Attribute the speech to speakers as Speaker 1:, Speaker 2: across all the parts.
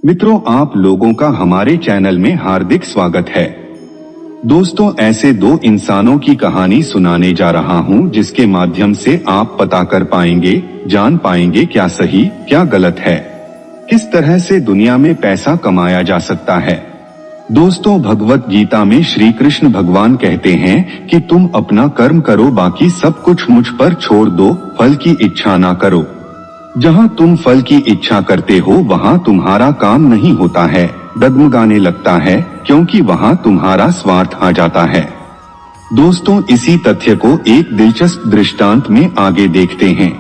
Speaker 1: मित्रों, आप लोगों का हमारे चैनल में हार्दिक स्वागत है। दोस्तों, ऐसे दो इंसानों की कहानी सुनाने जा रहा हूं जिसके माध्यम से आप पता कर पाएंगे, जान पाएंगे क्या सही क्या गलत है, किस तरह से दुनिया में पैसा कमाया जा सकता है। दोस्तों, भगवत गीता में श्री कृष्ण भगवान कहते हैं कि तुम अपना कर्म करो, बाकी सब कुछ मुझ पर छोड़ दो, फल की इच्छा ना करो। जहाँ तुम फल की इच्छा करते हो वहाँ तुम्हारा काम नहीं होता है, डगमगाने लगता है, क्योंकि वहाँ तुम्हारा स्वार्थ आ जाता है। दोस्तों, इसी तथ्य को एक दिलचस्प दृष्टांत में आगे देखते हैं।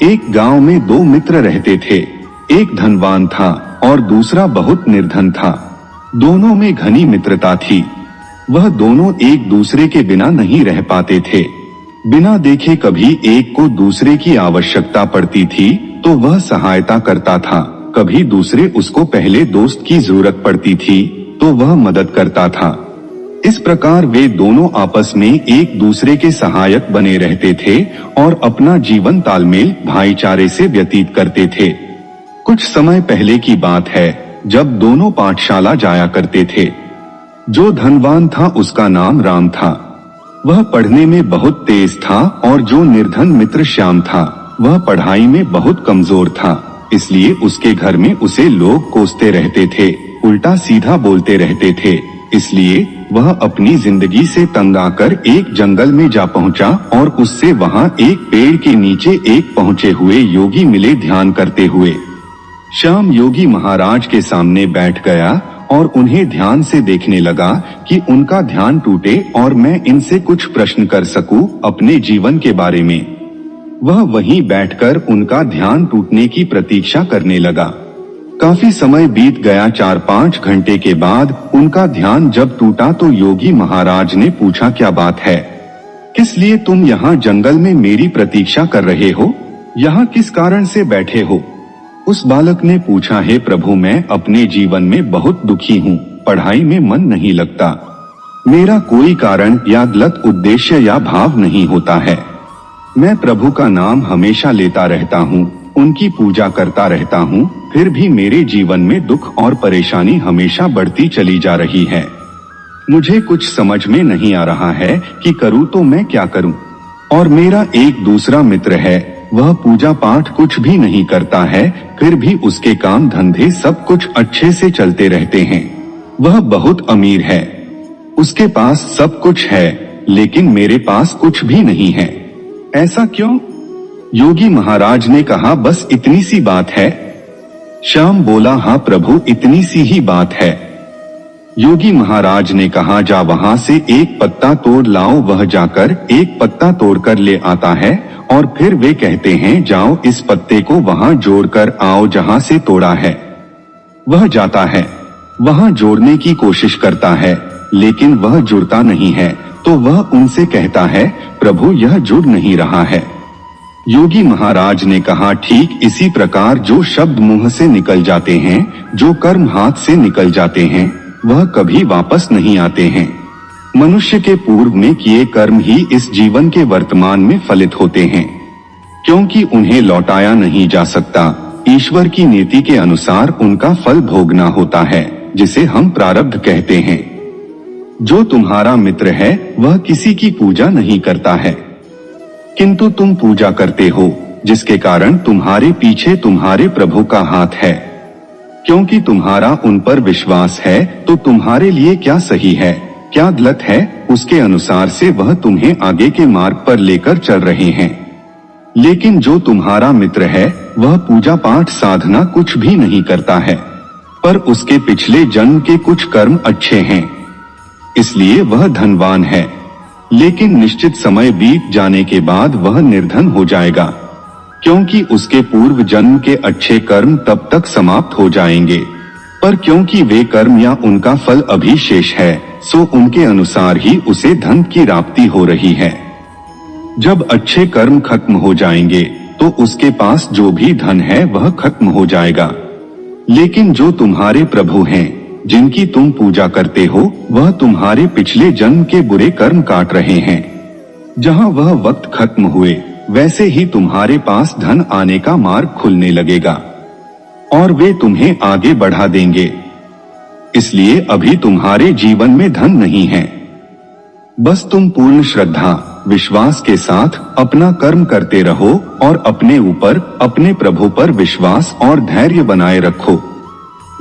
Speaker 1: एक गांव में दो मित्र रहते थे। एक धनवान था और दूसरा बहुत निर्धन था। दोनों में घनी मित्रता थी। वह दोनों एक दूसरे के बिना नहीं रह पाते थे। बिना देखे कभी एक को दूसरे की आवश्यकता पड़ती थी तो वह सहायता करता था, कभी दूसरे उसको पहले दोस्त की जरूरत पड़ती थी तो वह मदद करता था। इस प्रकार वे दोनों आपस में एक दूसरे के सहायक बने रहते थे और अपना जीवन तालमेल भाईचारे से व्यतीत करते थे। कुछ समय पहले की बात है जब दोनों पाठशाला जाया करते थे। जो धनवान था उसका नाम राम था। वह पढ़ने में बहुत तेज था और जो निर्धन मित्र श्याम था वह पढ़ाई में बहुत कमजोर था। इसलिए उसके घर में उसे लोग कोसते रहते थे, उल्टा सीधा बोलते रहते थे। इसलिए वह अपनी जिंदगी से तंग आकर एक जंगल में जा पहुंचा और उससे वहां एक पेड़ के नीचे एक पहुंचे हुए योगी मिले ध्यान करते हुए। श्याम योगी महाराज के सामने बैठ गया और उन्हें ध्यान से देखने लगा कि उनका ध्यान टूटे और मैं इनसे कुछ प्रश्न कर सकूं अपने जीवन के बारे में। वह वहीं बैठकर उनका ध्यान टूटने की प्रतीक्षा करने लगा। काफी समय बीत गया। 4-5 घंटे के बाद उनका ध्यान जब टूटा तो योगी महाराज ने पूछा, क्या बात है? किस लिए तुम यहाँ जंगल में मेरी प्रतीक्षा कर रहे हो? यहाँ किस कारण से बैठे हो? उस बालक ने पूछा, हे प्रभु, मैं अपने जीवन में बहुत दुखी हूँ, पढ़ाई में मन नहीं लगता। मेरा कोई कारण या गलत उद्देश्य या भाव नहीं होता है। मैं प्रभु का नाम हमेशा लेता रहता हूँ, उनकी पूजा करता रहता हूँ, फिर भी मेरे जीवन में दुख और परेशानी हमेशा बढ़ती चली जा रही है। मुझे कुछ समझ में नहीं आ रहा है कि करूँ तो मैं क्या करूँ। और मेरा एक दूसरा मित्र है, वह पूजा पाठ कुछ भी नहीं करता है, फिर भी उसके काम धंधे सब कुछ अच्छे से चलते रहते हैं। वह बहुत अमीर है, उसके पास सब कुछ है, लेकिन मेरे पास कुछ भी नहीं है। ऐसा क्यों? योगी महाराज ने कहा, बस इतनी सी बात है। श्याम बोला, हाँ प्रभु, इतनी सी ही बात है। योगी महाराज ने कहा, जा वहां से एक पत्ता तोड़ लाओ। वह जाकर एक पत्ता तोड़कर ले आता है और फिर वे कहते हैं, जाओ इस पत्ते को वहां जोड़कर आओ जहां से तोड़ा है। वह जाता है, वहां जोड़ने की कोशिश करता है, लेकिन वह जुड़ता नहीं है। तो वह उनसे कहता है, प्रभु, यह जुड़ नहीं रहा है। योगी महाराज ने कहा, ठीक इसी प्रकार जो शब्द मुंह से निकल जाते हैं, जो कर्म हाथ से निकल जाते हैं, वह कभी वापस नहीं आते हैं। मनुष्य के पूर्व में किए कर्म ही इस जीवन के वर्तमान में फलित होते हैं, क्योंकि उन्हें लौटाया नहीं जा सकता। ईश्वर की नीति के अनुसार उनका फल भोगना होता है, जिसे हम प्रारब्ध कहते हैं। जो तुम्हारा मित्र है वह किसी की पूजा नहीं करता है, किंतु तुम पूजा करते हो, जिसके कारण तुम्हारे पीछे तुम्हारे प्रभु का हाथ है। क्योंकि तुम्हारा उन पर विश्वास है तो तुम्हारे लिए क्या सही है क्या गलत है, उसके अनुसार से वह तुम्हें आगे के मार्ग पर लेकर चल रहे हैं। लेकिन जो तुम्हारा मित्र है वह पूजा पाठ साधना कुछ भी नहीं करता है, पर उसके पिछले जन्म के कुछ कर्म अच्छे हैं, इसलिए वह धनवान है। लेकिन निश्चित समय बीत जाने के बाद वह निर्धन हो जाएगा, क्योंकि उसके पूर्व जन्म के अच्छे कर्म तब तक समाप्त हो जाएंगे। पर क्योंकि वे कर्म या उनका फल अभी शेष है, सो उनके अनुसार ही उसे धन की प्राप्ति हो रही है। जब अच्छे कर्म खत्म हो जाएंगे तो उसके पास जो भी धन है वह खत्म हो जाएगा। लेकिन जो तुम्हारे प्रभु हैं, जिनकी तुम पूजा करते हो, वह तुम्हारे पिछले जन्म के बुरे कर्म काट रहे हैं। जहाँ वह वक्त खत्म हुए, वैसे ही तुम्हारे पास धन आने का मार्ग खुलने लगेगा। और वे तुम्हें आगे बढ़ा देंगे। इसलिए अभी तुम्हारे जीवन में धन नहीं है। बस तुम पूर्ण श्रद्धा विश्वास के साथ अपना कर्म करते रहो और अपने ऊपर अपने प्रभु पर विश्वास और धैर्य बनाए रखो।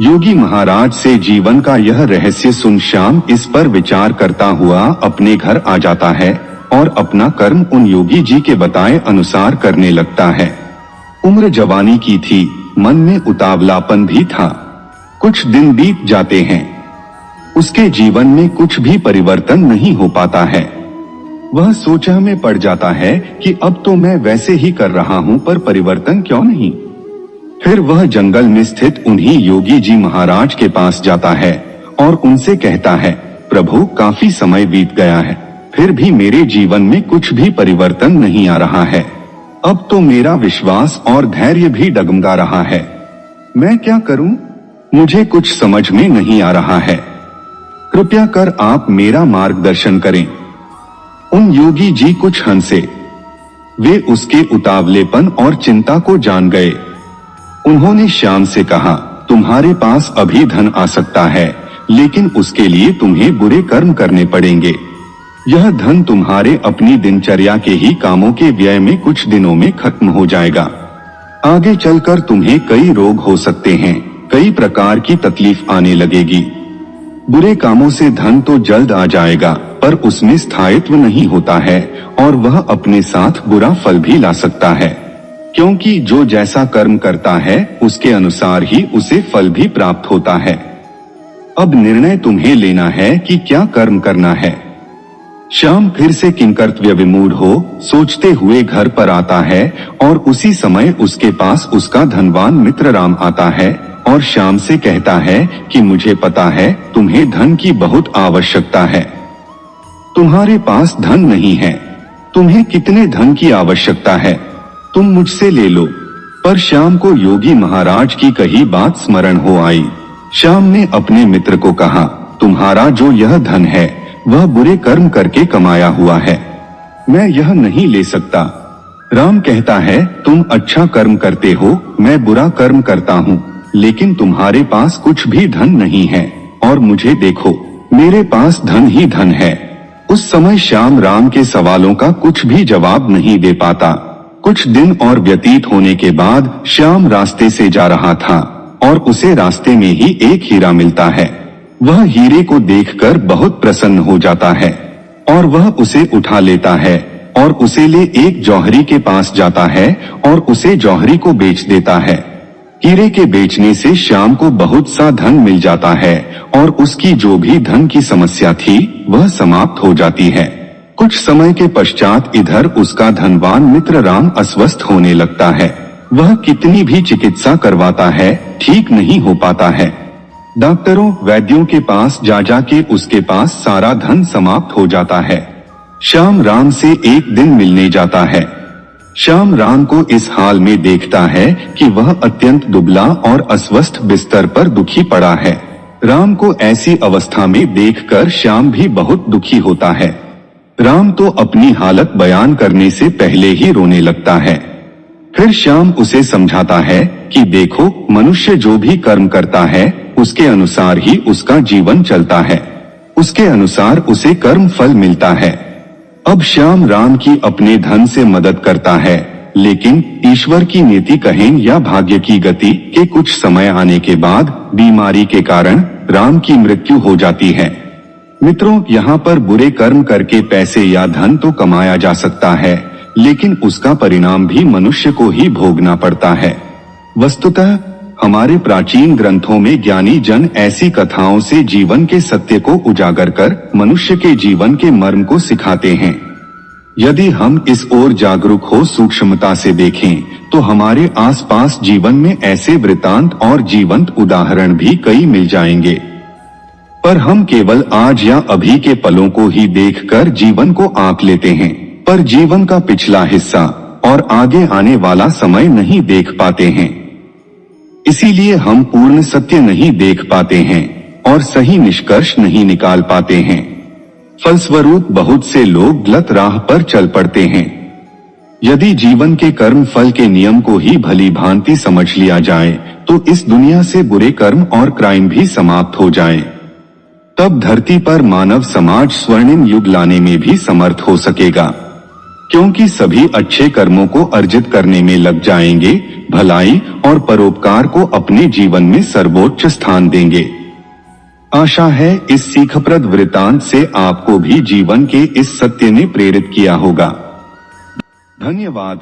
Speaker 1: योगी महाराज से जीवन का यह रहस्य सुन श्याम इस पर विचार करता हुआ अपने घर आ जाता है और अपना कर्म उन योगी जी के बताए अनुसार करने लगता है। उम्र जवानी की थी, मन में उतावलापन भी था। कुछ दिन बीत जाते हैं, उसके जीवन में कुछ भी परिवर्तन नहीं हो पाता है। वह सोचा में पड़ जाता है कि अब तो मैं वैसे ही कर रहा हूँ, पर परिवर्तन क्यों नहीं। फिर वह जंगल में स्थित उन्हीं योगी जी महाराज के पास जाता है और उनसे कहता है, प्रभु काफी समय बीत गया है, फिर भी मेरे जीवन में कुछ भी परिवर्तन नहीं आ रहा है। अब तो मेरा विश्वास और धैर्य भी डगमगा रहा है। मैं क्या करूं? मुझे कुछ समझ में नहीं आ रहा है। कृपया कर आप मेरा मार्गदर्शन करें। उन योगी जी कुछ हंसे। वे उसके उतावलेपन और चिंता को जान गए। उन्होंने श्याम से कहा, तुम्हारे पास अभी धन आ सकता है, लेकिन उसके लिए तुम्हें बुरे कर्म करने पड़ेंगे। यह धन तुम्हारे अपनी दिनचर्या के ही कामों के व्यय में कुछ दिनों में खत्म हो जाएगा। आगे चलकर तुम्हें कई रोग हो सकते हैं, कई प्रकार की तकलीफ आने लगेगी। बुरे कामों से धन तो जल्द आ जाएगा, पर उसमें स्थायित्व नहीं होता है और वह अपने साथ बुरा फल भी ला सकता है, क्योंकि जो जैसा कर्म करता है उसके अनुसार ही उसे फल भी प्राप्त होता है। अब निर्णय तुम्हें लेना है कि क्या कर्म करना है। श्याम फिर से किंकर्तव्य विमूढ़ हो सोचते हुए घर पर आता है और उसी समय उसके पास उसका धनवान मित्र राम आता है और श्याम से कहता है कि मुझे पता है तुम्हें धन की बहुत आवश्यकता है। तुम्हारे पास धन नहीं है, तुम्हें कितने धन की आवश्यकता है, तुम मुझसे ले लो। पर श्याम को योगी महाराज की कही बात स्मरण हो आई। श्याम ने अपने मित्र को कहा, तुम्हारा जो यह धन है वह बुरे कर्म करके कमाया हुआ है, मैं यह नहीं ले सकता। राम कहता है, तुम अच्छा कर्म करते हो, मैं बुरा कर्म करता हूँ, लेकिन तुम्हारे पास कुछ भी धन नहीं है और मुझे देखो, मेरे पास धन ही धन है। उस समय श्याम राम के सवालों का कुछ भी जवाब नहीं दे पाता। कुछ दिन और व्यतीत होने के बाद श्याम रास्ते से जा रहा था और उसे रास्ते में ही एक हीरा मिलता है। वह हीरे को देखकर बहुत प्रसन्न हो जाता है और वह उसे उठा लेता है और उसे ले एक जौहरी के पास जाता है और उसे जौहरी को बेच देता है। हीरे के बेचने से श्याम को बहुत सा धन मिल जाता है और उसकी जो भी धन की समस्या थी वह समाप्त हो जाती है। कुछ समय के पश्चात इधर उसका धनवान मित्र राम अस्वस्थ होने लगता है। वह कितनी भी चिकित्सा करवाता है, ठीक नहीं हो पाता है। डॉक्टरों वैद्यों के पास जा जाके उसके पास सारा धन समाप्त हो जाता है। श्याम राम से एक दिन मिलने जाता है। श्याम राम को इस हाल में देखता है कि वह अत्यंत दुबला और अस्वस्थ बिस्तर पर दुखी पड़ा है। राम को ऐसी अवस्था में देखकर श्याम भी बहुत दुखी होता है। राम तो अपनी हालत बयान करने से पहले ही रोने लगता है। फिर श्याम उसे समझाता है कि देखो, मनुष्य जो भी कर्म करता है उसके अनुसार ही उसका जीवन चलता है, उसके अनुसार उसे कर्म फल मिलता है। अब श्याम राम की अपने धन से मदद करता है, लेकिन ईश्वर की नीति कहें या भाग्य की गति के कुछ समय आने के बाद बीमारी के कारण राम की मृत्यु हो जाती है। मित्रों, यहाँ पर बुरे कर्म करके पैसे या धन तो कमाया जा सकता है, लेकिन उसका परिणाम भी मनुष्य को ही भोगना पड़ता है। वस्तुतः हमारे प्राचीन ग्रंथों में ज्ञानी जन ऐसी कथाओं से जीवन के सत्य को उजागर कर मनुष्य के जीवन के मर्म को सिखाते हैं। यदि हम इस ओर जागरूक हो सूक्ष्मता से देखें तो हमारे आसपास जीवन में ऐसे वृतांत और जीवंत उदाहरण भी कई मिल जाएंगे, पर हम केवल आज या अभी के पलों को ही देखकर जीवन को आंक लेते हैं, पर जीवन का पिछला हिस्सा और आगे आने वाला समय नहीं देख पाते हैं। इसीलिए हम पूर्ण सत्य नहीं देख पाते हैं और सही निष्कर्ष नहीं निकाल पाते हैं। फलस्वरूप बहुत से लोग गलत राह पर चल पड़ते हैं। यदि जीवन के कर्म फल के नियम को ही भली भांति समझ लिया जाए तो इस दुनिया से बुरे कर्म और क्राइम भी समाप्त हो जाएं। तब धरती पर मानव समाज स्वर्णिम युग लाने में भी समर्थ हो सकेगा, क्योंकि सभी अच्छे कर्मों को अर्जित करने में लग जाएंगे, भलाई और परोपकार को अपने जीवन में सर्वोच्च स्थान देंगे। आशा है इस सीखप्रद वृतांत से आपको भी जीवन के इस सत्य ने प्रेरित किया होगा। धन्यवाद।